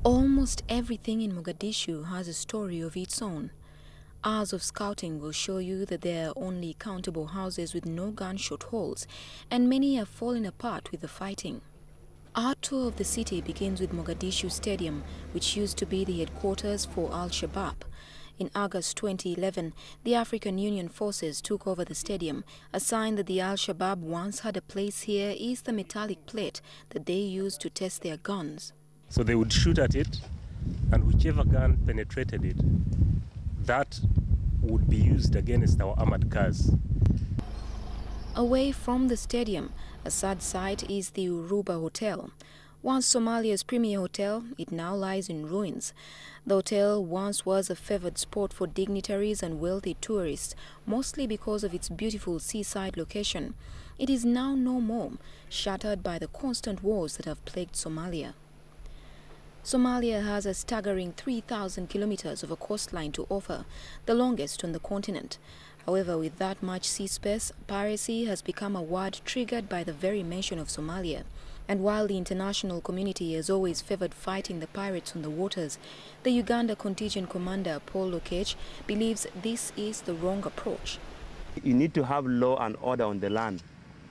Almost everything in Mogadishu has a story of its own. Hours of scouting will show you that there are only countable houses with no gunshot holes, and many have fallen apart with the fighting. Our tour of the city begins with Mogadishu Stadium, which used to be the headquarters for al-shaabab. In August 2011, the African Union forces took over the stadium. A sign that the al-shaabab once had a place here is the metallic plate that they used to test their guns. So they would shoot at it, and whichever gun penetrated it, that would be used against our armored cars. Away from the stadium, a sad sight is the Uruba Hotel. Once Somalia's premier hotel, it now lies in ruins. The hotel once was a favored spot for dignitaries and wealthy tourists, mostly because of its beautiful seaside location. It is now no more, shattered by the constant wars that have plagued Somalia. Somalia has a staggering 3,000 kilometers of a coastline to offer, the longest on the continent. However, with that much sea space, piracy has become a word triggered by the very mention of Somalia. And while the international community has always favored fighting the pirates on the waters, the Uganda contingent commander Paul Lokech believes this is the wrong approach. You need to have law and order on the land,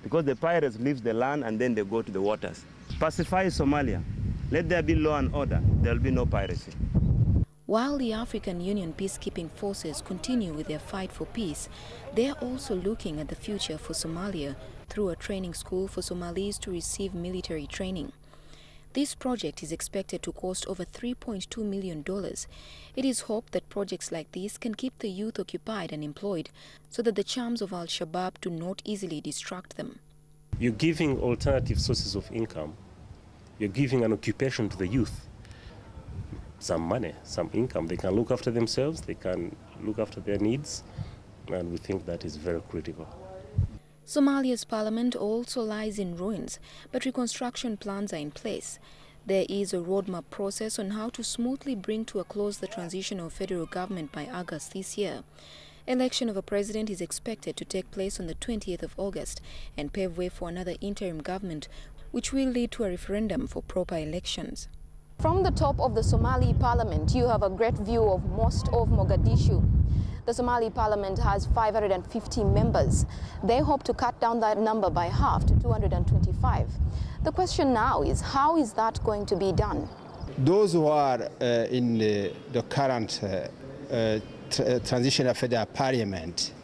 because the pirates leave the land and then they go to the waters. Pacify Somalia. Let there be law and order. There will be no piracy. While the African Union peacekeeping forces continue with their fight for peace, they are also looking at the future for Somalia through a training school for Somalis to receive military training. This project is expected to cost over $3.2 million. It is hoped that projects like this can keep the youth occupied and employed so that the charms of al-shaabab do not easily distract them. You're giving alternative sources of income. You're giving an occupation to the youth. Some money, some income. They can look after themselves, they can look after their needs, and we think that is very critical. Somalia's parliament also lies in ruins, but reconstruction plans are in place. There is a roadmap process on how to smoothly bring to a close the transition of federal government by August this year. Election of a president is expected to take place on the 20th of August and pave way for another interim government, which will lead to a referendum for proper elections. From the top of the Somali parliament, you have a great view of most of Mogadishu. The Somali parliament has 550 members. They hope to cut down that number by half to 225. The question now is, how is that going to be done? Those who are in the current transitional federal parliament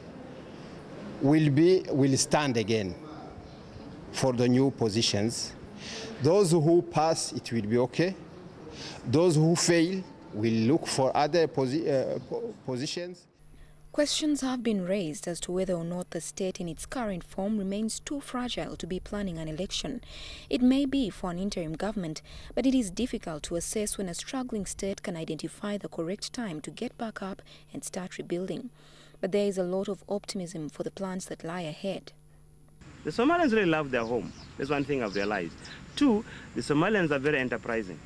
will stand again for the new positions. Those who pass, it will be okay. Those who fail will look for other positions. Questions have been raised as to whether or not the state in its current form remains too fragile to be planning an election. It may be for an interim government, but it is difficult to assess when a struggling state can identify the correct time to get back up and start rebuilding. But there is a lot of optimism for the plans that lie ahead. The Somalians really love their home. That's one thing I've realized. Two, the Somalians are very enterprising.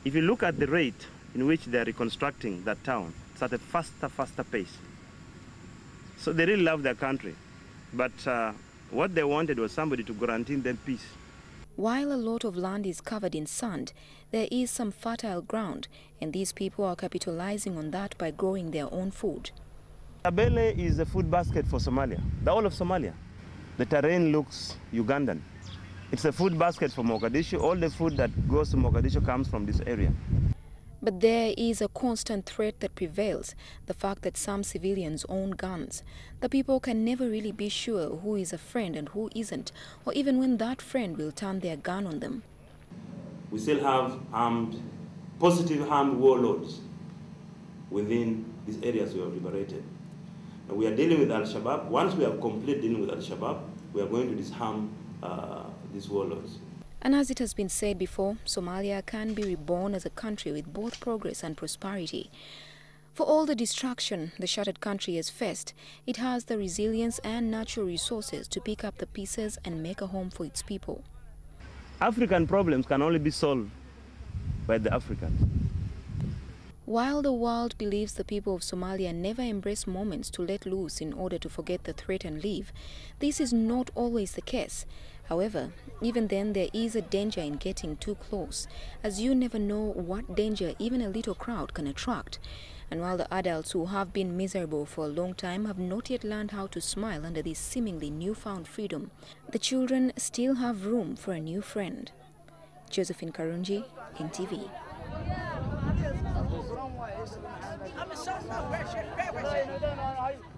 If you look at the rate in which they're reconstructing that town, it's at a faster pace. So they really love their country. But what they wanted was somebody to guarantee them peace. While a lot of land is covered in sand, there is some fertile ground, and these people are capitalizing on that by growing their own food. Abele is a food basket for Somalia, the whole of Somalia. The terrain looks Ugandan. It's a food basket for Mogadishu. All the food that goes to Mogadishu comes from this area. But there is a constant threat that prevails, the fact that some civilians own guns. The people can never really be sure who is a friend and who isn't, or even when that friend will turn their gun on them. We still have positive armed warlords within these areas we have liberated. And we are dealing with al-shaabab. Once we have completed dealing with al-shaabab, we are going to disarm these warlords. And as it has been said before, Somalia can be reborn as a country with both progress and prosperity. For all the destruction the shattered country has faced, it has the resilience and natural resources to pick up the pieces and make a home for its people. African problems can only be solved by the Africans. While the world believes the people of Somalia never embrace moments to let loose in order to forget the threat and leave, this is not always the case. However, even then there is a danger in getting too close, as you never know what danger even a little crowd can attract. And while the adults who have been miserable for a long time have not yet learned how to smile under this seemingly newfound freedom, the children still have room for a new friend. Josephine Karunji, NTV. I'm